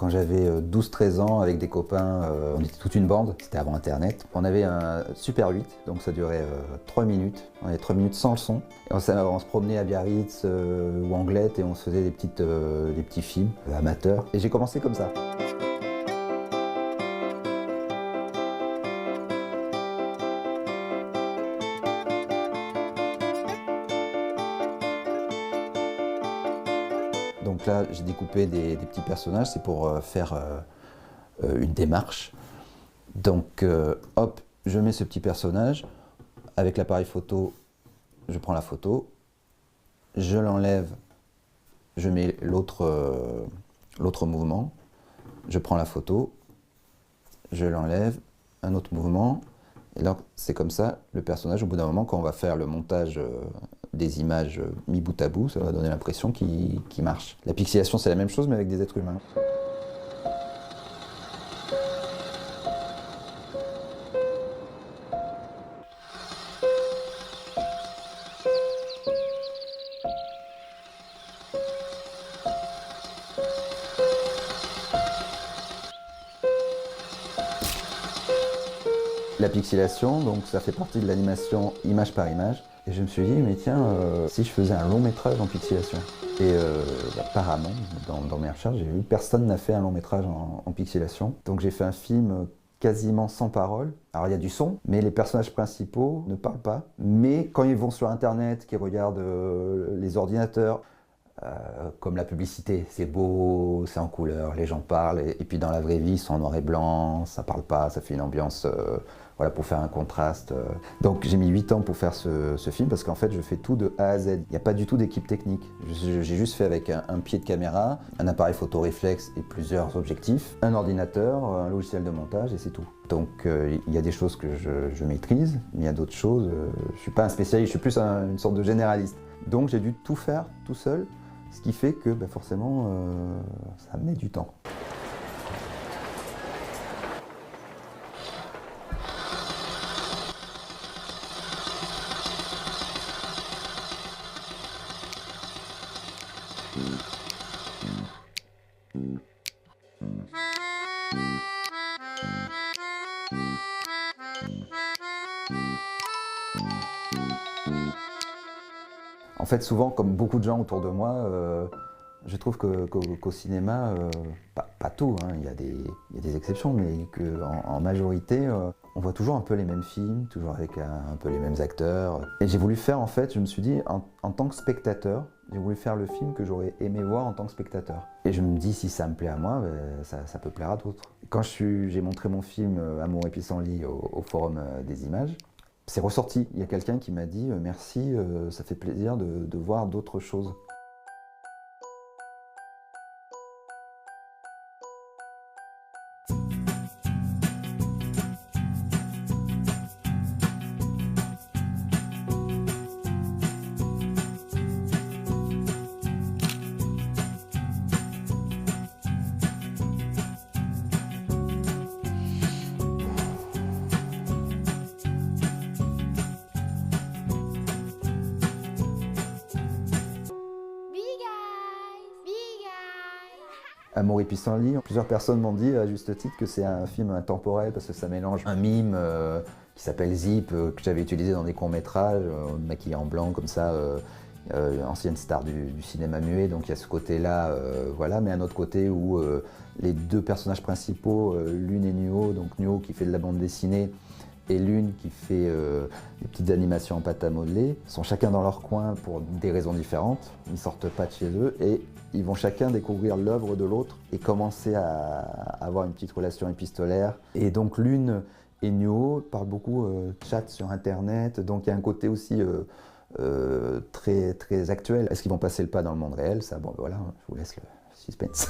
Quand j'avais 12-13 ans, avec des copains, on était toute une bande, c'était avant Internet. On avait un Super 8, donc ça durait 3 minutes. On avait 3 minutes sans le son. Et on se promenait à Biarritz ou Anglette et on se faisait des petits films amateurs. Et j'ai commencé comme ça. Donc là, j'ai découpé des petits personnages, c'est pour faire une démarche. Donc hop, je mets ce petit personnage, avec l'appareil photo, je prends la photo, je l'enlève, je mets l'autre mouvement, je prends la photo, je l'enlève, un autre mouvement, et là c'est comme ça, le personnage, au bout d'un moment, quand on va faire le montage des images mis bout à bout, ça va donner l'impression qu'il marche. La pixelation, c'est la même chose, mais avec des êtres humains. La pixelation, donc ça fait partie de l'animation image par image. Et je me suis dit, mais tiens, si je faisais un long métrage en pixelation. Et apparemment, dans mes recherches, j'ai vu que personne n'a fait un long métrage en pixelation. Donc j'ai fait un film quasiment sans parole. Alors il y a du son, mais les personnages principaux ne parlent pas. Mais quand ils vont sur Internet, qu'ils regardent les ordinateurs, comme la publicité, c'est beau, c'est en couleur, les gens parlent, et puis dans la vraie vie, ils sont en noir et blanc, ça parle pas, ça fait une ambiance, voilà, pour faire un contraste. Donc j'ai mis 8 ans pour faire ce film, parce qu'en fait, je fais tout de A à Z. Il n'y a pas du tout d'équipe technique. J'ai juste fait avec un pied de caméra, un appareil photo réflexe et plusieurs objectifs, un ordinateur, un logiciel de montage, et c'est tout. Donc il y a des choses que je maîtrise, mais il y a d'autres choses, je suis pas un spécialiste, je suis plus une sorte de généraliste. Donc j'ai dû tout faire tout seul. Ce qui fait que forcément, ça met du temps. En fait, souvent, comme beaucoup de gens autour de moi, je trouve qu'au cinéma, pas tout, hein, il y a des exceptions, mais qu'en majorité, on voit toujours un peu les mêmes films, toujours avec un peu les mêmes acteurs. Et j'ai voulu faire, en fait, je me suis dit, en tant que spectateur, j'ai voulu faire le film que j'aurais aimé voir en tant que spectateur. Et je me dis, si ça me plaît à moi, ça peut plaire à d'autres. Quand j'ai montré mon film Amour et pissenlit au Forum des images, c'est ressorti. Il y a quelqu'un qui m'a dit merci, ça fait plaisir de voir d'autres choses. Amour et pissenlit, plusieurs personnes m'ont dit à juste titre que c'est un film intemporel parce que ça mélange un mime qui s'appelle Zip, que j'avais utilisé dans des courts-métrages, maquillé en blanc comme ça, ancienne star du cinéma muet, donc il y a ce côté-là, voilà, mais un autre côté où les deux personnages principaux, Lune et Nuo, donc Nuo qui fait de la bande dessinée, et Lune qui fait des petites animations en pâte à modeler, sont chacun dans leur coin pour des raisons différentes, ils ne sortent pas de chez eux et ils vont chacun découvrir l'œuvre de l'autre et commencer à avoir une petite relation épistolaire. Et donc Lune et Nuo parlent beaucoup chat sur Internet, donc il y a un côté aussi très, très actuel. Est-ce qu'ils vont passer le pas dans le monde réel? Ça, bon voilà, je vous laisse le suspense.